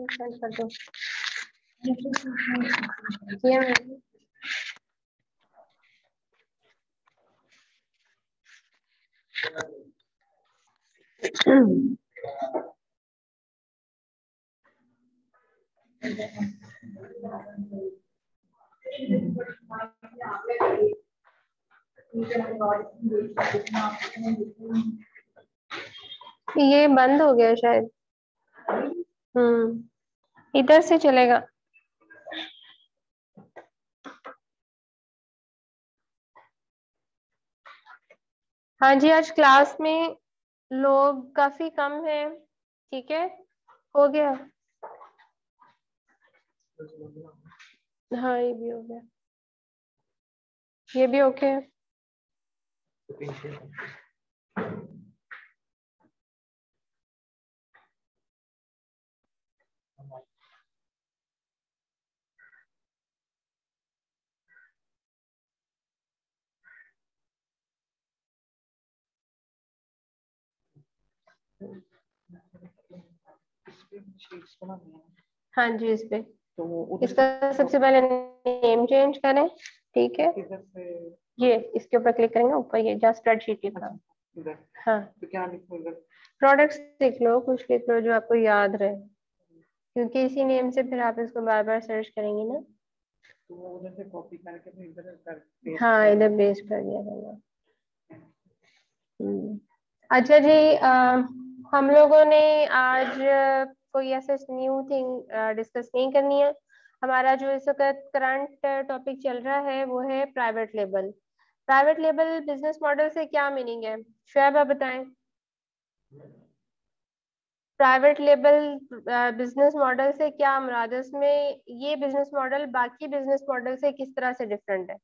Send कर दो। किया मैंने। ये बंद हो गया शायद। इधर से चलेगा। हाँ जी, आज क्लास में लोग काफी कम हैं। ठीक है, हो गया। हाँ, ये भी हो गया, ये भी ओके है। हाँ जी, इस पे तो इसका सबसे पहले नेम चेंज करें। ठीक है, ये इसके ऊपर क्लिक करेंगे, ऊपर ये जस्ट स्प्रेडशीट लिखा। हाँ, तो क्या लिखो इधर? प्रोडक्ट्स लिख लो, कुछ लिख लो जो आपको याद रहे, क्योंकि इसी नेम से फिर आप इसको बार बार सर्च करेंगे ना। तो उधर से कॉपी करके फिर इधर कर। हाँ, इधर पेस्ट कर दिया जाएगा। अच्छा जी, हम लोगों ने आज कोई ऐसे न्यू थिंग डिस्कस नहीं करनी है। हमारा जो इस वक्त करंट टॉपिक चल रहा है वो है private label. Private label business model से क्या मीनिंग है, शोएब आप बताएं। प्राइवेट लेबल बिजनेस मॉडल से क्या मुराद है, इसमें ये बिजनेस मॉडल बाकी बिजनेस मॉडल से किस तरह से डिफरेंट है?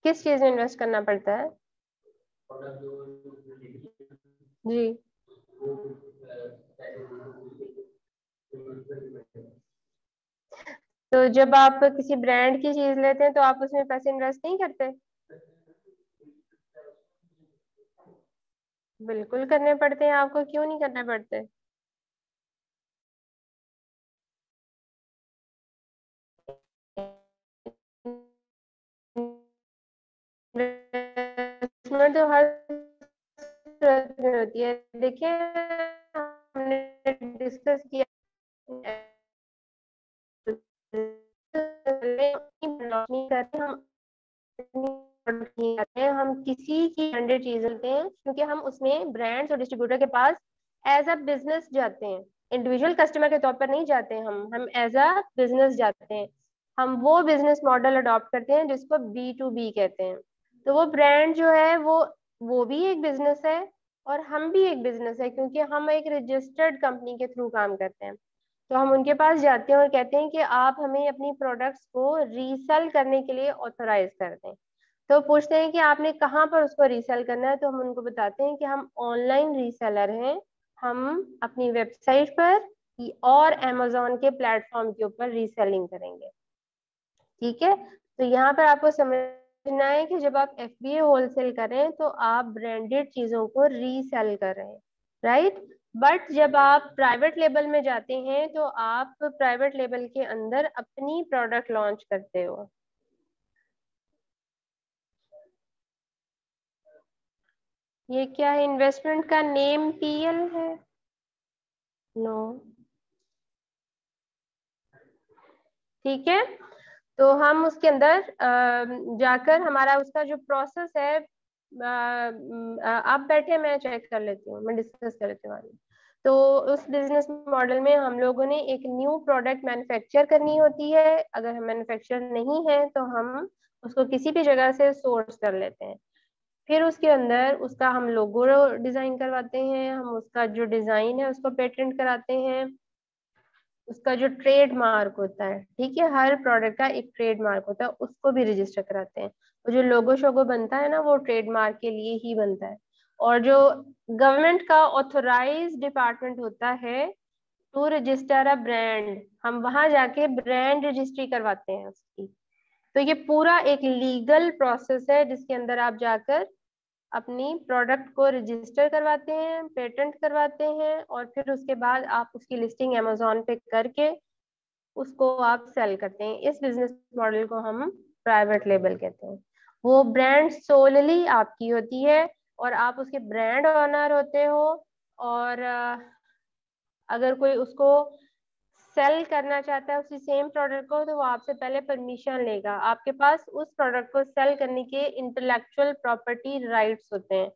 किस चीज में इन्वेस्ट करना पड़ता है जी? तो जब आप किसी ब्रांड की चीज लेते हैं तो आप उसमें पैसे इन्वेस्ट नहीं करते? बिल्कुल करने पड़ते हैं, आपको क्यों नहीं करने पड़ते? इन्वेस्टमेंट तो हर सूरत में होती है। देखिए, हमने डिस्कस किया नहीं करते हम, नहीं करते हैं हम, किसी की ब्रांडेड चीज लेते हैं क्योंकि हम उसमें ब्रांड्स और डिस्ट्रीब्यूटर के पास एज अ बिजनेस जाते हैं। इंडिविजुअल कस्टमर के तौर पर नहीं जाते हैं, हम एज अ बिजनेस जाते हैं। हम वो बिजनेस मॉडल अडॉप्ट करते हैं जिसको B2B कहते हैं। तो वो ब्रांड जो है वो भी एक बिजनेस है और हम भी एक बिजनेस है, क्योंकि हम एक रजिस्टर्ड कंपनी के थ्रू काम करते हैं। तो हम उनके पास जाते हैं और कहते हैं कि आप हमें अपनी प्रोडक्ट्स को रीसेल करने के लिए ऑथराइज कर दें। तो पूछते हैं कि आपने कहाँ पर उसको रीसेल करना है, तो हम उनको बताते हैं कि हम ऑनलाइन रीसेलर हैं, हम अपनी वेबसाइट पर और अमेजोन के प्लेटफॉर्म के ऊपर रीसेलिंग करेंगे। ठीक है, तो यहाँ पर आपको समझना है कि जब आप FBA होलसेल कर रहे हैं तो आप ब्रांडेड चीजों को रीसेल कर रहे हैं, राइट। बट जब आप प्राइवेट लेबल में जाते हैं तो आप प्राइवेट लेबल के अंदर अपनी प्रोडक्ट लॉन्च करते हो। ये क्या है, इन्वेस्टमेंट का नेम PL है? नो। ठीक है, तो हम उसके अंदर जाकर हमारा उसका जो प्रोसेस है, आप बैठे, मैं चेक कर लेती हूँ, मैं डिस्कस कर लेती हूँ आगे। तो उस बिजनेस मॉडल में हम लोगों ने एक न्यू प्रोडक्ट मैन्युफैक्चर करनी होती है। अगर हम मैन्युफैक्चर नहीं है तो हम उसको किसी भी जगह से सोर्स कर लेते हैं। फिर उसके अंदर उसका हम लोगो डिजाइन करवाते हैं, हम उसका जो डिजाइन है उसको पेटेंट कराते हैं। उसका जो ट्रेड मार्क होता है, ठीक है, हर प्रोडक्ट का एक ट्रेड मार्क होता है, उसको भी रजिस्टर कराते हैं। और जो लोगो शोगो बनता है ना, वो ट्रेड मार्क के लिए ही बनता है। और जो गवर्नमेंट का ऑथोराइज डिपार्टमेंट होता है टू रजिस्टर अ ब्रांड, हम वहां जाके ब्रांड रजिस्ट्री करवाते हैं उसकी। तो ये पूरा एक लीगल प्रोसेस है जिसके अंदर आप जाकर अपनी प्रोडक्ट को रजिस्टर करवाते हैं, पेटेंट करवाते हैं, और फिर उसके बाद आप उसकी लिस्टिंग अमेजोन पे करके उसको आप सेल करते हैं। इस बिजनेस मॉडल को हम प्राइवेट लेबल कहते हैं। वो ब्रांड सोलली आपकी होती है और आप उसके ब्रांड ऑनर होते हो, और अगर कोई उसको सेल करना चाहता है उसी सेम प्रोडक्ट को, तो वो आपसे पहले परमिशन लेगा। आपके पास उस प्रोडक्ट को सेल करने के इंटेलेक्चुअल प्रॉपर्टी राइट्स होते हैं,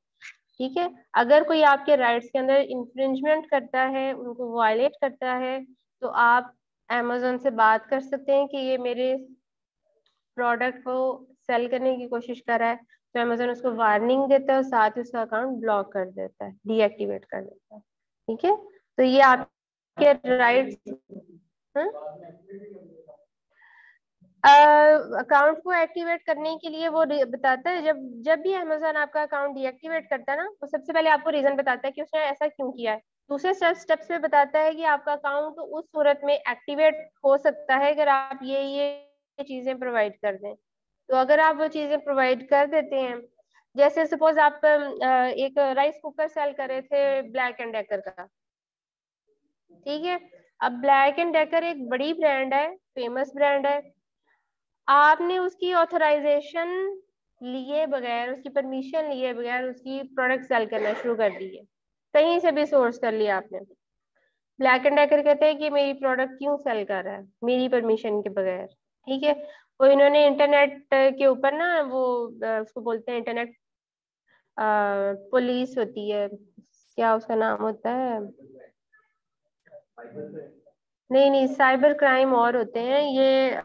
ठीक है। अगर कोई आपके राइट्स के अंदर इंफ्रिंजमेंट करता है, उनको वायलेट करता है, तो आप अमेजोन से बात कर सकते हैं कि ये मेरे प्रोडक्ट को सेल करने की कोशिश कर रहा है, तो अमेजोन उसको वार्निंग देता है और साथ ही उसका अकाउंट ब्लॉक कर देता है, डीएक्टिवेट कर देता है, ठीक है। तो ये आपके राइट्स। अकाउंट को एक्टिवेट करने के लिए वो बताता है, जब जब भी अमेजोन आपका अकाउंट डीएक्टिवेट करता है ना, तो सबसे पहले आपको रीजन बताता है कि उसने ऐसा क्यों किया है। दूसरे स्टेप्स पे बताता है कि आपका अकाउंट उस सूरत में एक्टिवेट हो सकता है अगर आप ये चीजें प्रोवाइड कर दें। तो अगर आप वो चीजें प्रोवाइड कर देते हैं, जैसे सपोज आप एक राइस कुकर सेल कर रहे थे ब्लैक एंड डेकर का, ठीक है। अब ब्लैक एंड डेकर एक बड़ी ब्रांड है, फेमस ब्रांड है। आपने उसकी ऑथराइजेशन लिए बगैर, उसकी परमिशन लिए बगैर उसकी प्रोडक्ट सेल करना शुरू कर दी है, कहीं से भी सोर्स कर लिया आपने। ब्लैक एंड डेकर कहते हैं कि मेरी प्रोडक्ट क्यों सेल कर रहा है मेरी परमिशन के बगैर, ठीक है। वो इन्होंने इंटरनेट के ऊपर ना वो उसको बोलते हैं इंटरनेट पुलिस होती है, क्या उसका नाम होता है, नहीं नहीं, साइबर क्राइम और होते हैं ये,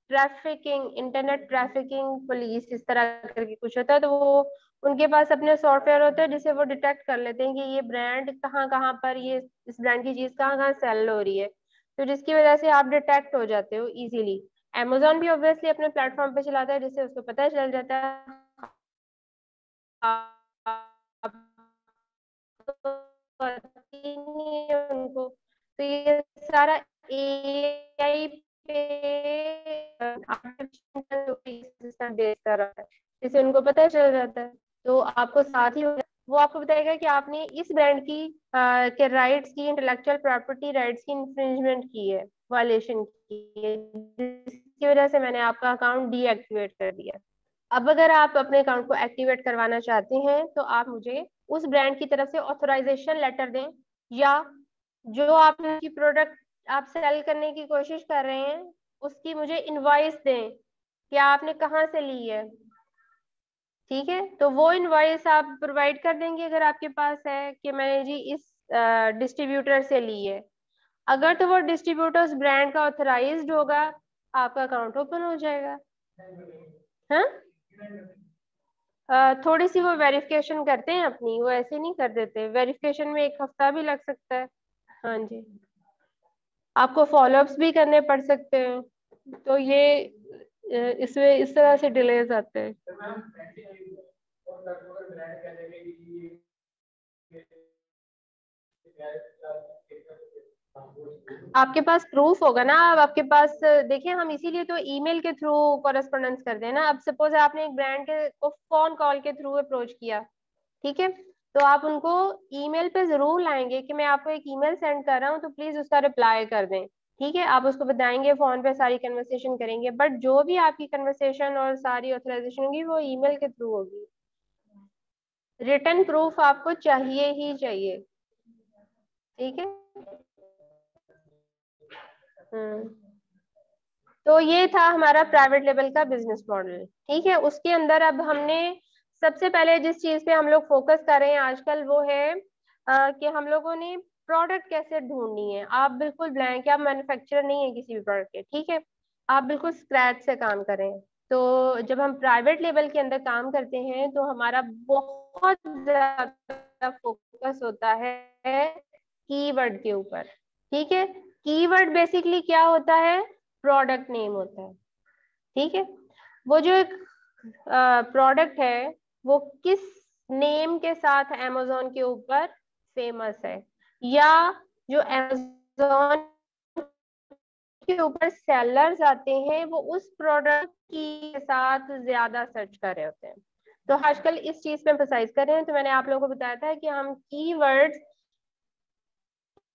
ट्रैफिकिंग, इंटरनेट ट्रैफिकिंग पुलिस, इस तरह करके कुछ होता है। तो वो उनके पास अपने सॉफ्टवेयर होते हैं जिससे वो डिटेक्ट कर लेते हैं कि ये ब्रांड कहाँ कहाँ पर, ये इस ब्रांड की चीज कहाँ कहाँ सेल हो रही है, तो जिसकी वजह से आप डिटेक्ट हो जाते हो इजीली। Amazon भी ऑब्वियसली अपने प्लेटफॉर्म पे चलाता है जिससे उसको पता चल जाता है उनको। तो ये सारा एआई पे सिस्टम बेस कर रहा है, जिससे उनको पता चल जाता है। तो आपको साथ ही वो आपको बताएगा कि आपने इस ब्रांड की के राइट्स की, इंटेलेक्चुअल प्रॉपर्टी राइट्स की इंफ्रिंजमेंट की है, वायलेशन की है, जिसकी वजह से मैंने आपका अकाउंट डीएक्टिवेट कर दिया। अब अगर आप अपने अकाउंट को एक्टिवेट करवाना चाहते हैं, तो आप मुझे उस ब्रांड की तरफ से ऑथराइजेशन लेटर दें, या जो आपकी प्रोडक्ट आप सेल करने की कोशिश कर रहे हैं उसकी मुझे इनवॉइस दें कि आपने कहाँ से ली है, ठीक है। तो वो इनवॉइस आप प्रोवाइड कर देंगे अगर आपके पास है कि मैंने जी इस डिस्ट्रीब्यूटर से ली है। अगर तो वो डिस्ट्रीब्यूटर उस ब्रांड का ऑथराइज्ड होगा, आपका अकाउंट ओपन हो जाएगा। हाँ, थोड़ी सी वो वेरिफिकेशन करते हैं अपनी, वो ऐसे नहीं कर देते, वेरिफिकेशन में 1 हफ्ता भी लग सकता है। हाँ जी, आपको फॉलोअप्स भी करने पड़ सकते हैं, तो ये इसमें इस तरह से डिलेज आते हैं। आपके पास प्रूफ होगा ना, अब आपके पास देखिए, हम इसीलिए तो ईमेल के थ्रू कॉरेस्पॉन्डेंस करते हैं ना। अब सपोज आपने एक ब्रांड के को फोन कॉल के थ्रू अप्रोच किया, ठीक है, तो आप उनको ईमेल पे जरूर लाएंगे कि मैं आपको एक ईमेल सेंड कर रहा हूँ, तो प्लीज उसका रिप्लाई कर दें, ठीक है। आप उसको बताएंगे, फोन पे सारी कन्वर्सेशन करेंगे, बट जो भी आपकी कन्वर्सेशन और सारी ऑथराइजेशन होगी वो ईमेल के थ्रू होगी। रिटर्न प्रूफ आपको चाहिए ही चाहिए, ठीक है। हम्म, तो ये था हमारा प्राइवेट लेवल का बिजनेस मॉडल, ठीक है। उसके अंदर अब हमने सबसे पहले जिस चीज पे हम लोग फोकस कर रहे हैं आजकल, वो है कि हम लोगों ने प्रोडक्ट कैसे ढूंढनी है। आप बिल्कुल ब्लैंक, आप मैन्युफैक्चरर नहीं है किसी भी प्रोडक्ट के, ठीक है, आप बिल्कुल स्क्रैच से काम करें। तो जब हम प्राइवेट लेवल के अंदर काम करते हैं तो हमारा बहुत ज्यादा फोकस होता है कीवर्ड के ऊपर, ठीक है। कीवर्ड बेसिकली क्या होता है, प्रोडक्ट नेम होता है, ठीक है। वो जो एक प्रोडक्ट है वो किस नेम के साथ अमेजोन के ऊपर फेमस है, या जो अमेजोन के ऊपर सेलर्स आते हैं वो उस प्रोडक्ट के साथ ज्यादा सर्च कर रहे होते हैं। तो आजकल इस चीज पे एम्फसाइज कर रहे हैं। तो मैंने आप लोगों को बताया था कि हम कीवर्ड्स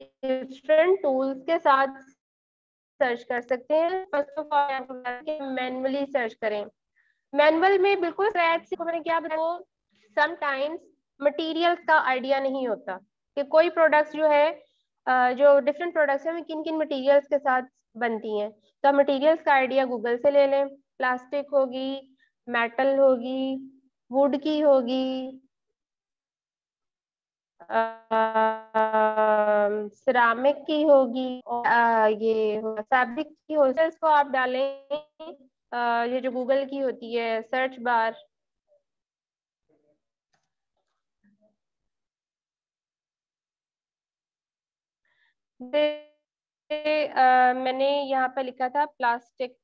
डिफरेंट टूल्स के साथ सर्च कर सकते हैं। फर्स्ट ऑफ ऑल आपको मैनुअली सर्च करें। मैनुअल में बिल्कुल स्क्रैच से मैंने क्या बताया, वो समटाइम्स मटेरियल्स का आइडिया नहीं होता कि कोई प्रोडक्ट्स जो है जो डिफरेंट प्रोडक्ट्स हैं किन किन मटेरियल्स के साथ बनती हैं। तो आप मटेरियल्स का आइडिया गूगल से ले लें। प्लास्टिक होगी, मेटल होगी, वुड की होगी, सिरामिक की होगी, और ये फैब्रिक की होगी। इसको आप डालें ये जो गूगल की होती है सर्च बार, मैंने यहाँ पे लिखा था प्लास्टिक।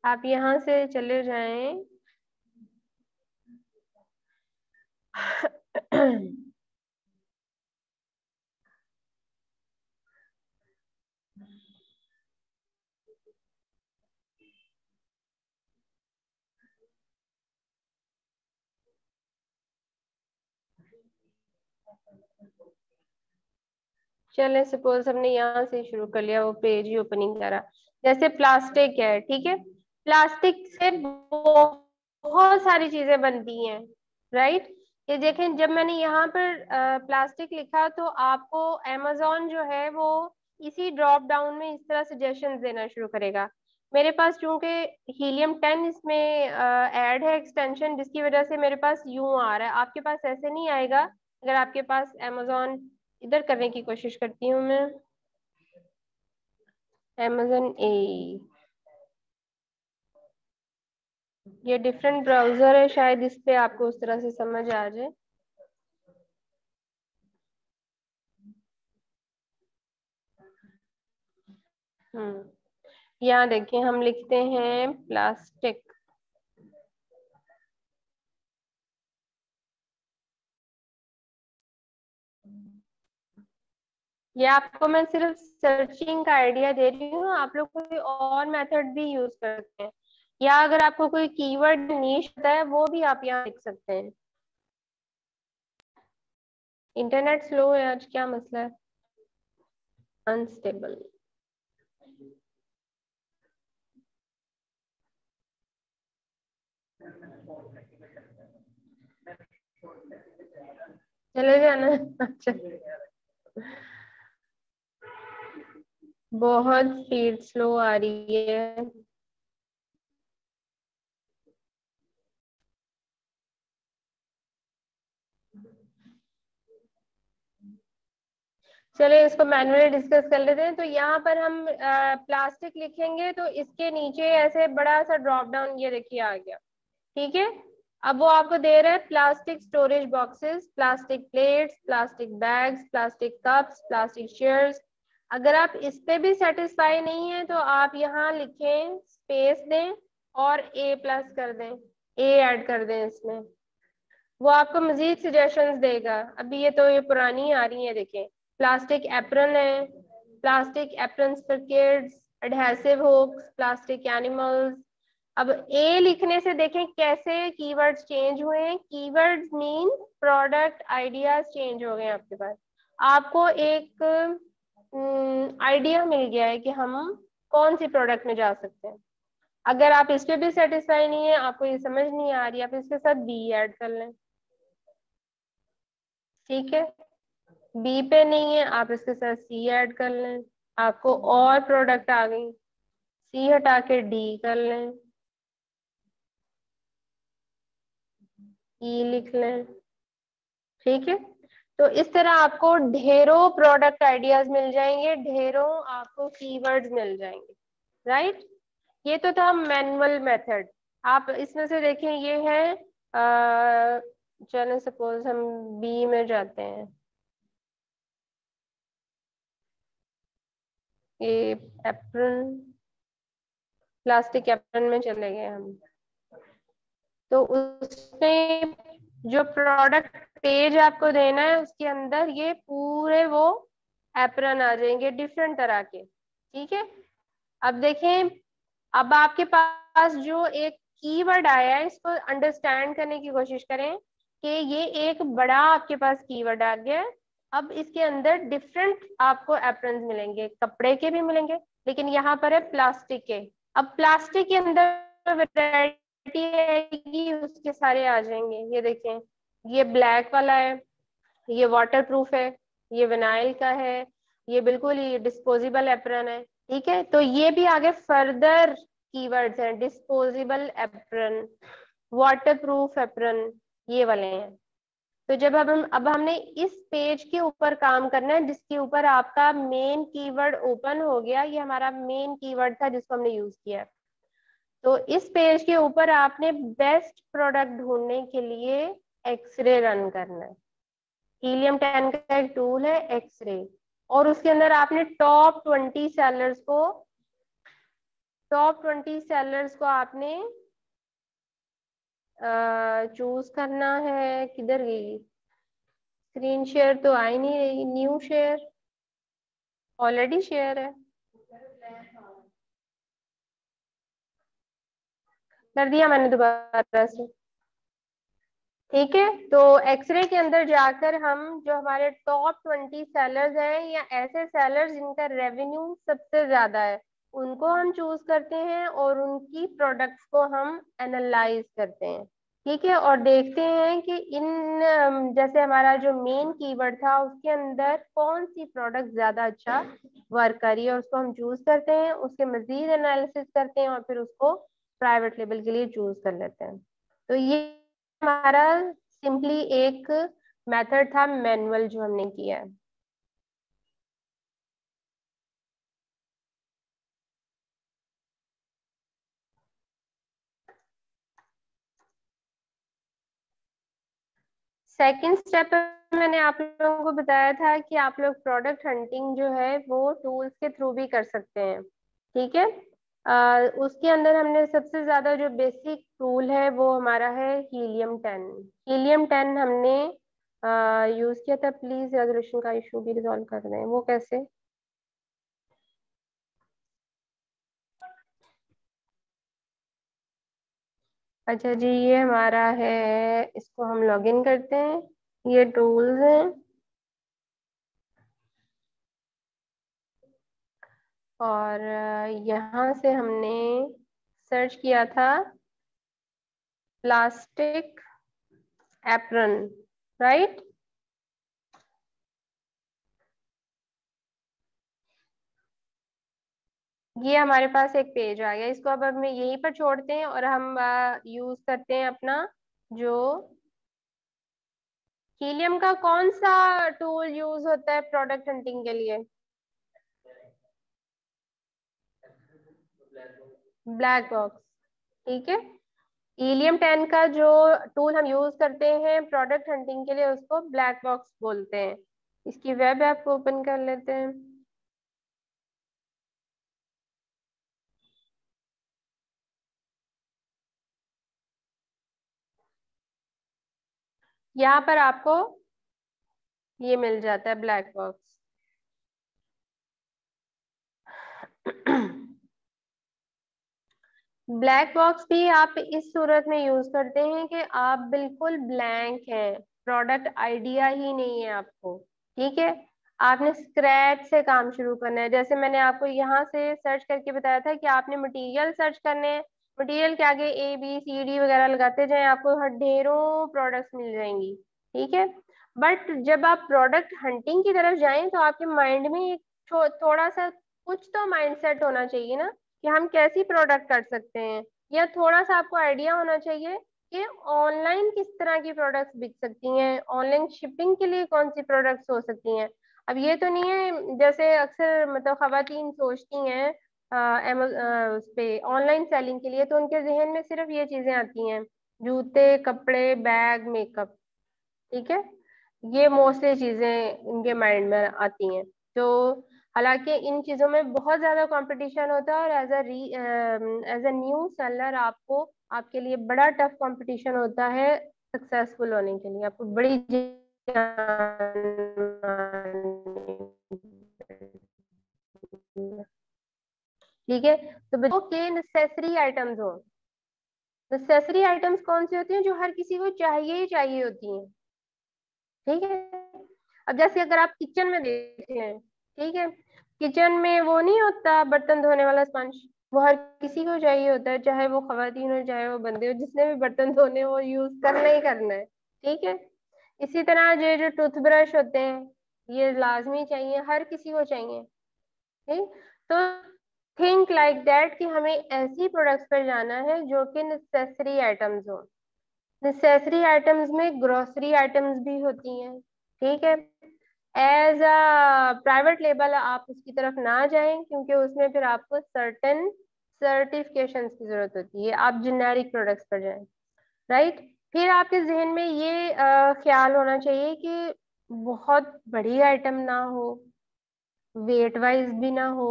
आप यहाँ से चले जाएं चले सपोज हमने यहाँ से शुरू कर लिया, वो पेज ही ओपनिंग करा। जैसे प्लास्टिक है, ठीक है, प्लास्टिक से बहुत सारी चीजें बनती हैं, राइट। ये देखें, जब मैंने यहाँ पर प्लास्टिक लिखा तो आपको amazon जो है वो इसी ड्रॉप डाउन में इस तरह सजेशंस देना शुरू करेगा। मेरे पास चूंकि हीलियम 10 इसमें ऐड है एक्सटेंशन, जिसकी वजह से मेरे पास यूं आ रहा है। आपके पास ऐसे नहीं आएगा। अगर आपके पास amazon, इधर करने की कोशिश करती हूँ मैं, amazon ए, ये डिफरेंट ब्राउजर है, शायद इस पे आपको उस तरह से समझ आ जाए। यहाँ देखिए, हम लिखते हैं प्लास्टिक। ये आपको मैं सिर्फ सर्चिंग का आइडिया दे रही हूँ, आप लोग कोई और मेथड भी यूज कर सकते हैं, या अगर आपको कोई कीवर्ड नीश होता है वो भी आप यहाँ लिख सकते हैं। इंटरनेट स्लो है आज, क्या मसला है? अनस्टेबल। चले जाना। अच्छा, बहुत स्पीड स्लो आ रही है। चलिए इसको मैनुअली डिस्कस कर लेते हैं। तो यहाँ पर हम प्लास्टिक लिखेंगे तो इसके नीचे ऐसे बड़ा सा ड्रॉप डाउन, ये देखिए आ गया, ठीक है। अब वो आपको दे रहा है plastic storage boxes, plastic plates, plastic bags, plastic cups, plastic chairs. अगर आप इस पे भी सेटिस्फाई नहीं है तो आप यहाँ लिखें, स्पेस दें और ए प्लस कर दें, ए ऐड कर दें इसमें। वो आपको मजीद सजेशंस देगा। अभी ये तो ये पुरानी आ रही है, देखें, प्लास्टिक एप्रन है, plastic apron for kids, adhesive hooks, plastic animals. अब ए लिखने से देखें कैसे कीवर्ड्स चेंज हुए हैं। Keywords mean product ideas change हो गए हैं आपके पास। आपको एक आइडिया मिल गया है कि हम कौन सी प्रोडक्ट में जा सकते हैं। अगर आप इस पे भी सेटिस्फाई नहीं है, आपको ये समझ नहीं आ रही, आप इसके साथ बी ऐड कर लें, ठीक है। बी पे नहीं है, आप इसके साथ सी ऐड कर लें, आपको और प्रोडक्ट आ गई। सी हटा के डी कर लें, ई लिख लें, ठीक है। तो इस तरह आपको ढेरों प्रोडक्ट आइडियाज मिल जाएंगे, ढेरों आपको कीवर्ड्स मिल जाएंगे, राइट। ये तो था मैनुअल मेथड। आप इसमें से देखें, ये है चलो सपोज हम बी में जाते हैं, ये एप्रन, प्लास्टिक एप्रन में चले गए हम। तो उसमें जो प्रोडक्ट पेज आपको देना है उसके अंदर ये पूरे वो एप्रन आ जाएंगे डिफरेंट तरह के। ठीक है, अब देखें, अब आपके पास जो एक कीवर्ड आया है इसको अंडरस्टैंड करने की कोशिश करें कि ये एक बड़ा आपके पास कीवर्ड आ गया है। अब इसके अंदर डिफरेंट आपको एप्रन्स मिलेंगे, कपड़े के भी मिलेंगे, लेकिन यहाँ पर है प्लास्टिक के। अब प्लास्टिक के अंदर वैरायटी आएगी, उसके सारे आ जाएंगे। ये देखें, ये ब्लैक वाला है, ये वाटर प्रूफ है, ये विनाइल का है, ये बिल्कुल ही डिस्पोजेबल एप्रन है। ठीक है, तो ये भी आगे फर्दर कीवर्ड्स हैं, disposable apron, water proof apron, ये वाले हैं। तो जब अब हमने इस पेज के ऊपर काम करना है जिसके ऊपर आपका मेन कीवर्ड ओपन हो गया, ये हमारा मेन कीवर्ड था जिसको हमने यूज किया। तो इस पेज के ऊपर आपने बेस्ट प्रोडक्ट ढूंढने के लिए एक्सरे रन करना है। हीलियम 10 का एक टूल है एक्सरे, और उसके अंदर आपने टॉप 20 सेलर्स को आपने चूज करना है। किधर गई स्क्रीन शेयर? तो आई नहीं रही। न्यू शेयर, ऑलरेडी शेयर है, कर दिया मैंने दोबारा से। ठीक है, तो एक्सरे के अंदर जाकर हम जो हमारे टॉप 20 सेलर्स हैं या ऐसे सेलर्स जिनका रेवेन्यू सबसे ज्यादा है उनको हम चूज करते हैं और उनकी प्रोडक्ट्स को हम एनालाइज करते हैं। ठीक है, और देखते हैं कि इन जैसे हमारा जो मेन कीवर्ड था उसके अंदर कौन सी प्रोडक्ट ज्यादा अच्छा वर्क कर रही है, उसको हम चूज करते हैं, उसके मजीद एनालिसिस करते हैं और फिर उसको प्राइवेट लेबल के लिए चूज कर लेते हैं। तो ये हमारा सिंपली एक मेथड था मैनुअल जो हमने किया है। सेकंड स्टेप मैंने आप लोगों को बताया था कि आप लोग प्रोडक्ट हंटिंग जो है वो टूल्स के थ्रू भी कर सकते हैं। ठीक है, उसके अंदर हमने सबसे ज्यादा जो बेसिक टूल है वो हमारा है हीलियम 10। हीलियम 10 हमने यूज किया था। प्लीज रेजोल्यूशन का इशू भी रिजॉल्व कर दें। वो कैसे? अच्छा जी, ये हमारा है, इसको हम लॉगिन करते हैं। ये टूल्स हैं और यहाँ से हमने सर्च किया था प्लास्टिक एप्रन, राइट। ये हमारे पास एक पेज आ गया, इसको अब हम यहीं पर छोड़ते हैं और हम यूज करते हैं अपना जो हीलियम का कौन सा टूल यूज होता है प्रोडक्ट हंटिंग के लिए? Black box. ठीक है, हीलियम 10 का जो टूल हम यूज करते हैं प्रोडक्ट हंटिंग के लिए उसको ब्लैक बॉक्स बोलते हैं। इसकी वेब ऐप को ओपन कर लेते हैं। यहाँ पर आपको ये मिल जाता है ब्लैक बॉक्स। ब्लैक बॉक्स भी आप इस सूरत में यूज करते हैं कि आप बिल्कुल ब्लैंक हैं, प्रोडक्ट आइडिया ही नहीं है आपको। ठीक है, आपने स्क्रैच से काम शुरू करना है। जैसे मैंने आपको यहाँ से सर्च करके बताया था कि आपने मटेरियल सर्च करने हैं, मटेरियल के आगे ABCD वगैरह लगाते जाएं, आपको हर ढेरों प्रोडक्ट्स मिल जाएंगी। ठीक है, बट जब आप प्रोडक्ट हंटिंग की तरफ जाएं तो आपके माइंड में एक थोड़ा सा कुछ तो माइंडसेट होना चाहिए ना कि हम कैसी प्रोडक्ट कर सकते हैं, या थोड़ा सा आपको आइडिया होना चाहिए कि ऑनलाइन किस तरह की प्रोडक्ट्स बिक सकती हैं, ऑनलाइन शिपिंग के लिए कौन सी प्रोडक्ट्स हो सकती हैं। अब ये तो नहीं है जैसे अक्सर मतलब खवातीन सोचती हैं उस पे ऑनलाइन सेलिंग के लिए, तो उनके जहन में सिर्फ ये चीजें आती हैं, जूते, कपड़े, बैग, मेकअप। ठीक है, ये मोस्टली चीजें उनके माइंड में आती हैं। तो हालांकि इन चीजों में बहुत ज्यादा कंपटीशन होता है, और एज अ न्यू सेलर आपको, आपके लिए बड़ा टफ कंपटीशन होता है सक्सेसफुल होने के लिए। आपको बड़ी ठीक है। तो बच्चों के नेसेसरी आइटम्स हो, नेसेसरी आइटम्स कौन सी होती हैं? जो हर किसी को चाहिए ही चाहिए होती हैं। ठीक है। अब जैसे अगर आप किचन में देख लें, ठीक है, किचन में वो नहीं होता बर्तन धोने वाला स्पंज, वो हर किसी को चाहिए होता है, चाहे वो खवातीन हो चाहे वो बंदे हो, जिसने भी बर्तन धोने वो यूज करना ही करना है। ठीक है। इसी तरह जो जो टूथब्रश होते हैं, ये लाजमी चाहिए, हर किसी को चाहिए। ठीक। तो थिंक लाइक दैट कि हमें ऐसी प्रोडक्ट्स पर जाना है जो कि नेसेसरी आइटम्स हो। नेसेसरी आइटम्स में ग्रोसरी आइटम्स भी होती हैं। ठीक है। एज अ प्राइवेट लेबल आप उसकी तरफ ना जाएं, क्योंकि उसमें फिर आपको सर्टेन सर्टिफिकेशंस की जरूरत होती है। आप जेनेरिक प्रोडक्ट्स पर जाएं। राइट। फिर आपके जहन में ये ख्याल होना चाहिए कि बहुत बड़ी आइटम ना हो, वेट वाइज भी ना हो,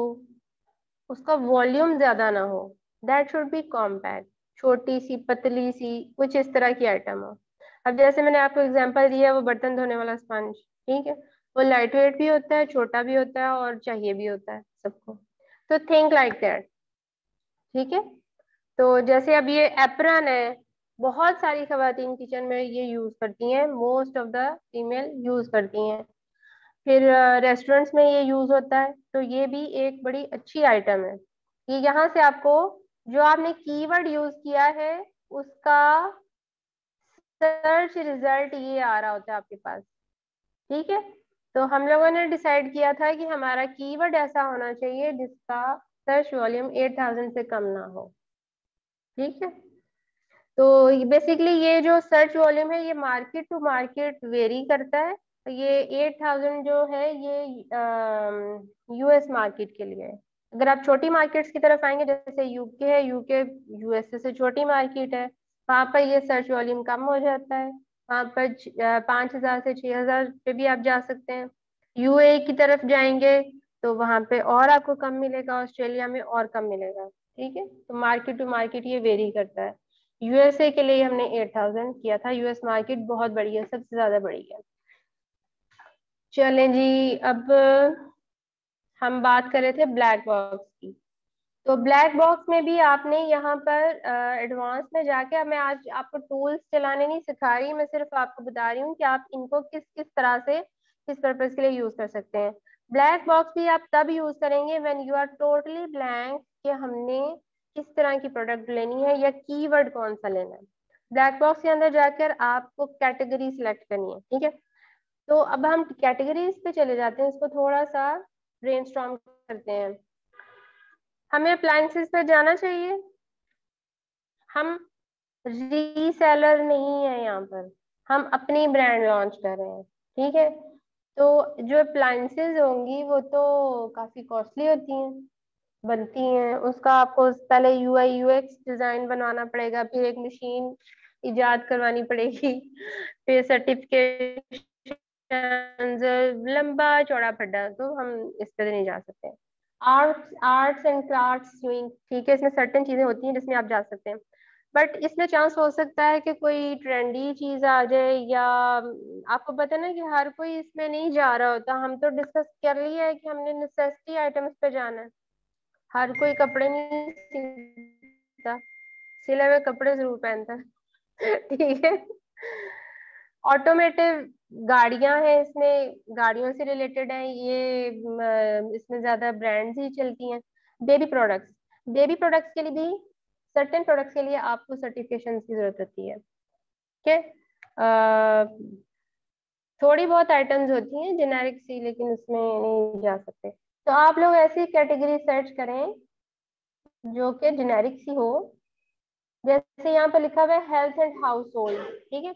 उसका वॉल्यूम ज्यादा ना हो, दैट शुड बी कॉम्पैक्ट, छोटी सी पतली सी कुछ इस तरह की आइटम हो। अब जैसे मैंने आपको एग्जांपल दिया वो बर्तन धोने वाला स्पंज, ठीक है, वो लाइट वेट भी होता है, छोटा भी होता है, और चाहिए भी होता है सबको। तो थिंक लाइक दैट। ठीक है। तो जैसे अब ये एप्रन है, बहुत सारी खवातीन किचन में ये यूज करती हैं, most of the female use करती हैं। फिर रेस्टोरेंट्स में ये यूज होता है, तो ये भी एक बड़ी अच्छी आइटम है। ये यहाँ से आपको जो आपने कीवर्ड यूज किया है उसका सर्च रिजल्ट ये आ रहा होता है आपके पास। ठीक है। तो हम लोगों ने डिसाइड किया था कि हमारा कीवर्ड ऐसा होना चाहिए जिसका सर्च वॉल्यूम 8000 से कम ना हो। ठीक है। तो बेसिकली ये जो सर्च वॉल्यूम है ये मार्केट टू मार्केट वेरी करता है। ये 8000 जो है ये यूएस मार्केट के लिए है। अगर आप छोटी मार्केट्स की तरफ आएंगे, जैसे यूके है, यूके यूएसए से छोटी मार्केट है, वहां पर ये सर्च वॉल्यूम कम हो जाता है। वहां पर 5000 से 6000 पे भी आप जा सकते हैं। यूए की तरफ जाएंगे तो वहां पे और आपको कम मिलेगा, ऑस्ट्रेलिया में और कम मिलेगा। ठीक है। तो मार्केट टू मार्केट ये वेरी करता है। यूएसए के लिए हमने 8000 किया था, यूएस मार्केट बहुत बड़ी है, सबसे ज्यादा बड़ी है। चलें जी, अब हम बात कर रहे थे ब्लैक बॉक्स की। तो ब्लैक बॉक्स में भी आपने यहाँ पर एडवांस में जाके, अब मैं आज आपको टूल्स चलाने नहीं सिखा रही, मैं सिर्फ आपको बता रही हूँ कि आप इनको किस किस तरह से किस पर्पज के लिए यूज कर सकते हैं। ब्लैक बॉक्स भी आप तब यूज करेंगे when you are totally blank कि हमने किस तरह की प्रोडक्ट लेनी है या कीवर्ड कौन सा लेना है। ब्लैक बॉक्स के अंदर जाकर आपको कैटेगरी सिलेक्ट करनी है। ठीक है। तो अब हम कैटेगरीज पे चले जाते हैं, इसको थोड़ा सा ब्रेनस्टॉर्म करते हैं। हमें अप्लायंसेस पे जाना चाहिए। हम रीसेलर नहीं है यहाँ पर, हम अपनी ब्रांड लॉन्च कर रहे हैं। ठीक है। तो जो अप्लायंसेस होंगी वो तो काफी कॉस्टली होती हैं, बनती हैं, उसका आपको पहले यूआई यूएक्स डिजाइन बनवाना पड़ेगा, फिर एक मशीन इजाद करवानी पड़ेगी, फिर सर्टिफिकेशन, लंबा चौड़ा पड्डा, तो हम इस पे नहीं जा सकते। आर्ट्स एंड क्राफ्ट्स डूइंग, ठीक है, इसमें सर्टेन चीजें होती हैं जिसमें आप जा सकते हैं। बट इसमें चांस हो सकता है कि कोई ट्रेंडी चीज आ जाए, या आपको पता है ना कि हर कोई इसमें नहीं जा रहा होता। हम तो डिस्कस कर लिया है कि हमने नेसेसिटी आइटम्स पे जाना है। हर कोई कपड़े नहीं सिलता, सिले हुए कपड़े जरूर पहनता है। ठीक है। ऑटोमेटिव गाड़ियां हैं, इसमें गाड़ियों से रिलेटेड है ये, इसमें ज्यादा ब्रांड्स ही चलती हैं। बेबी प्रोडक्ट्स, बेबी प्रोडक्ट्स के लिए भी, सर्टेन प्रोडक्ट्स के लिए आपको सर्टिफिकेशन की जरूरत होती है। ठीक है। थोड़ी बहुत आइटम्स होती हैं जेनेरिक सी, लेकिन उसमें नहीं जा सकते। तो आप लोग ऐसी कैटेगरी सर्च करें जो कि जेनेरिक सी हो। जैसे यहाँ पे लिखा हुआ है हेल्थ एंड हाउस होल्ड। ठीक है।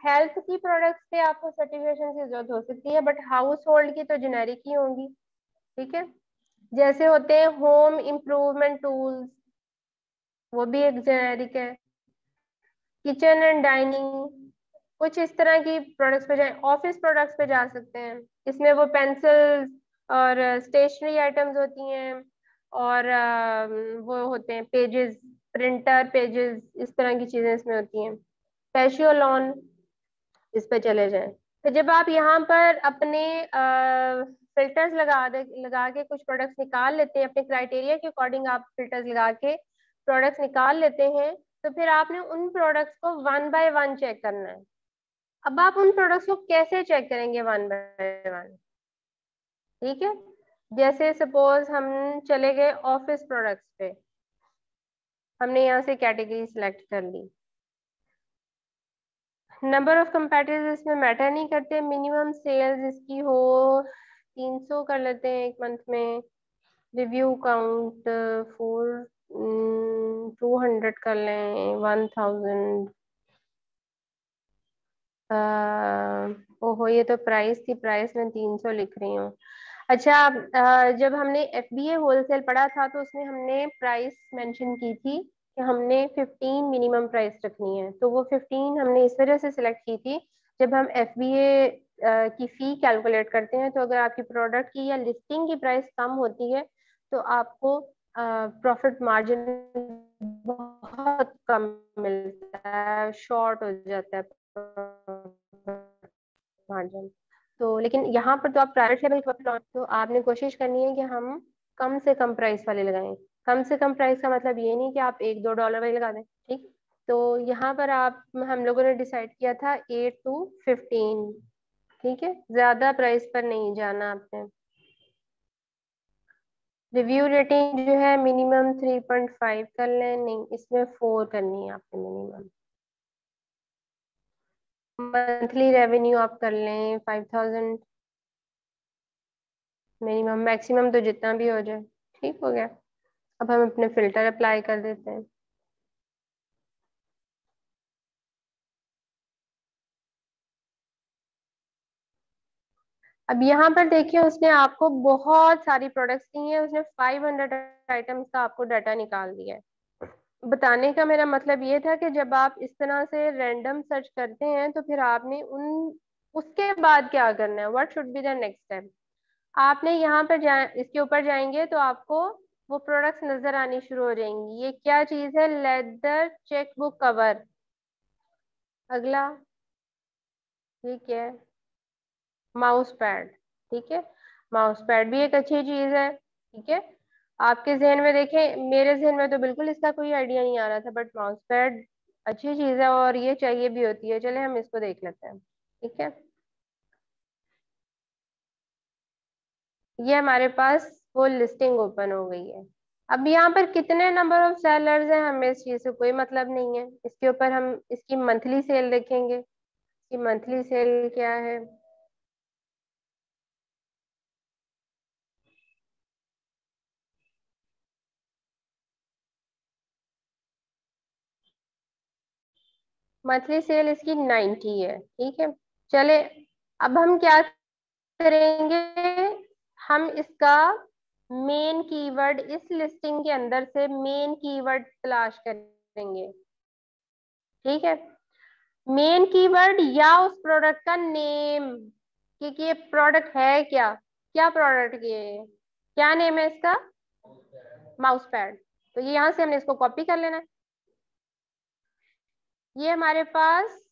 हेल्थ की प्रोडक्ट्स पे आपको सर्टिफिकेशन की जरूरत हो सकती है, बट हाउस होल्ड की तो जेनेरिक ही होंगी। ठीक है। जैसे होते हैं होम इम्प्रूवमेंट टूल्स, वो भी एक जेनेरिक है। किचन एंड डाइनिंग, कुछ इस तरह की प्रोडक्ट्स पे जाए। ऑफिस प्रोडक्ट्स पे जा सकते हैं, इसमें वो पेंसिल और स्टेशनरी आइटम्स होती हैं, और वो होते हैं पेजेस, प्रिंटर पेजेस, इस तरह की चीजें इसमें होती हैं। कैशियो लोन, इस पे चले जाएं। तो जब आप यहाँ पर अपने फिल्टर्स लगा के कुछ प्रोडक्ट्स निकाल लेते हैं, अपने क्राइटेरिया के अकॉर्डिंग आप फिल्टर्स लगा के प्रोडक्ट्स निकाल लेते हैं, तो फिर आपने उन प्रोडक्ट्स को वन बाय वन चेक करना है। अब आप उन प्रोडक्ट्स को कैसे चेक करेंगे वन बाय वन? ठीक है, जैसे सपोज हम चले गए ऑफिस प्रोडक्ट्स पे, हमने यहाँ से कैटेगरी सिलेक्ट कर ली। नंबर ऑफ कंपेटिटर्स इसमें मैटर नहीं करते, मिनिमम सेल्स इसकी हो 300 कर लेते हैं एक मंथ में। रिव्यू काउंट 200 कर लें, 1000। ओहो, ये तो प्राइस थी, प्राइस में 300 लिख रही हूँ। अच्छा, जब हमने FBA होलसेल पढ़ा था तो उसमें हमने प्राइस मेंशन की थी कि हमने 15 मिनिमम प्राइस रखनी है, तो वो 15 हमने इस वजह से सिलेक्ट की थी। जब हम FBA की फी कैलकुलेट करते हैं, तो अगर आपकी प्रोडक्ट की या लिस्टिंग की प्राइस कम होती है तो आपको प्रॉफिट मार्जिन बहुत कम मिलता है, शॉर्ट हो जाता है मार्जिन। तो लेकिन यहाँ पर तो आप प्राइवेट लेवल पर प्लॉट, तो आपने कोशिश करनी है कि हम कम से कम प्राइस वाले लगाएं। कम से कम प्राइस का मतलब ये नहीं कि आप $1-2 वाले लगा दें, ठीक। तो यहाँ पर आप, हम लोगों ने डिसाइड किया था 8 to 15, ठीक है, ज्यादा प्राइस पर नहीं जाना आपने। रिव्यू रेटिंग जो है मिनिमम 3.5 कर लें, नहीं इसमें 4 करनी है आपने मिनिमम। मंथली रेवेन्यू आप कर लें 5000 मिनिमम, मैक्सिमम तो जितना भी हो जाए। ठीक हो गया। अब हम अपने फिल्टर अप्लाई कर देते हैं। अब यहाँ पर देखिए, उसने आपको बहुत सारी प्रोडक्ट्स दी हैं, उसने 500 आइटम्स का आपको डाटा निकाल दिया है। बताने का मेरा मतलब ये था कि जब आप इस तरह से रैंडम सर्च करते हैं तो फिर आपने उन, उसके बाद क्या करना है, what should be the next step. आपने यहाँ पर इसके ऊपर जाएंगे तो आपको वो प्रोडक्ट्स नजर आनी शुरू हो जाएंगी। ये क्या चीज है? Leather cheque book cover. अगला, ठीक है, माउस पैड। ठीक है, माउस पैड भी एक अच्छी चीज है। ठीक है, आपके जहन में देखें, मेरे जहन में तो बिल्कुल इसका कोई आइडिया नहीं आ रहा था, बट माउस पैड अच्छी चीज है और ये चाहिए भी होती है। चले हम इसको देख लेते हैं। ठीक है, ये हमारे पास वो लिस्टिंग ओपन हो गई है। अब यहाँ पर कितने नंबर ऑफ सेलर्स हैं हमें इस चीज से कोई मतलब नहीं है। इसके ऊपर हम इसकी मंथली सेल देखेंगे कि मंथली सेल क्या है। मंथली सेल इसकी 90 है। ठीक है, चले, अब हम क्या करेंगे, हम इसका मेन कीवर्ड, इस लिस्टिंग के अंदर से मेन कीवर्ड तलाश करेंगे। ठीक है, मेन कीवर्ड या उस प्रोडक्ट का नेम, कि ये प्रोडक्ट है क्या, क्या प्रोडक्ट ये है? क्या नेम है इसका? Mouse pad. तो ये यहाँ से हमने इसको कॉपी कर लेना है। ये हमारे पास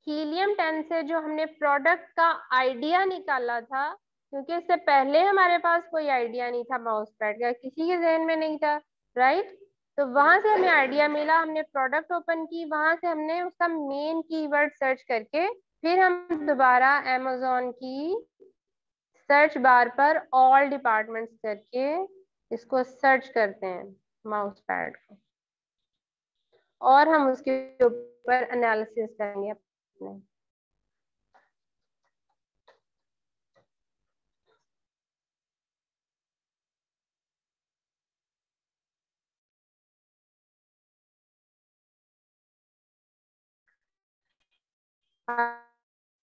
हीलियम 10 से जो हमने प्रोडक्ट का आइडिया निकाला था, क्योंकि इससे पहले हमारे पास कोई आइडिया नहीं था माउस पैड का, किसी के जहन में नहीं था, राइट। तो वहां से हमें आइडिया मिला, हमने प्रोडक्ट ओपन की, वहां से हमने उसका मेन कीवर्ड सर्च करके फिर हम दोबारा amazon की सर्च बार पर ऑल डिपार्टमेंट्स करके इसको सर्च करते हैं, माउस पैड को, और हम उसके ऊपर एनालिसिस करेंगे अपने।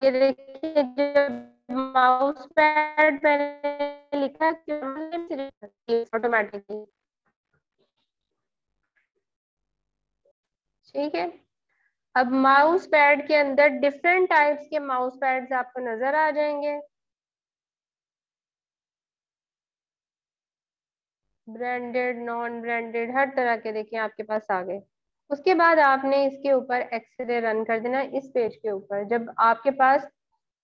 ये देखिए, जब माउस पैड मैंने लिखा ऑटोमेटिकली। ठीक है, अब माउस पैड के अंदर डिफरेंट टाइप्स के माउस पैड्स आपको नजर आ जाएंगे। ब्रांडेड, नॉन ब्रांडेड, हर तरह के देखिए आपके पास आ गए। उसके बाद आपने इसके ऊपर एक्सरे रन कर देना इस पेज के ऊपर। जब आपके पास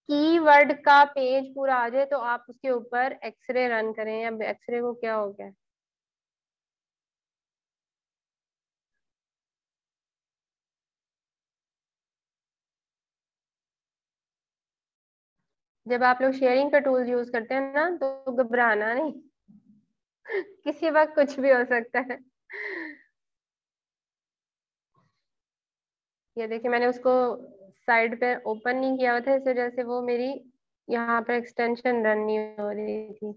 कीवर्ड का पेज पूरा आ जाए तो आप उसके ऊपर एक्सरे रन करें। अब एक्सरे को क्या हो गया, जब आप लोग शेयरिंग का टूल यूज करते हैं ना तो घबराना नहीं। किसी वक्त कुछ भी हो सकता है। ये देखिए मैंने उसको साइड पे ओपन नहीं किया हुआ था, इस वजह से वो मेरी यहाँ पर एक्सटेंशन रन नहीं हो रही थी।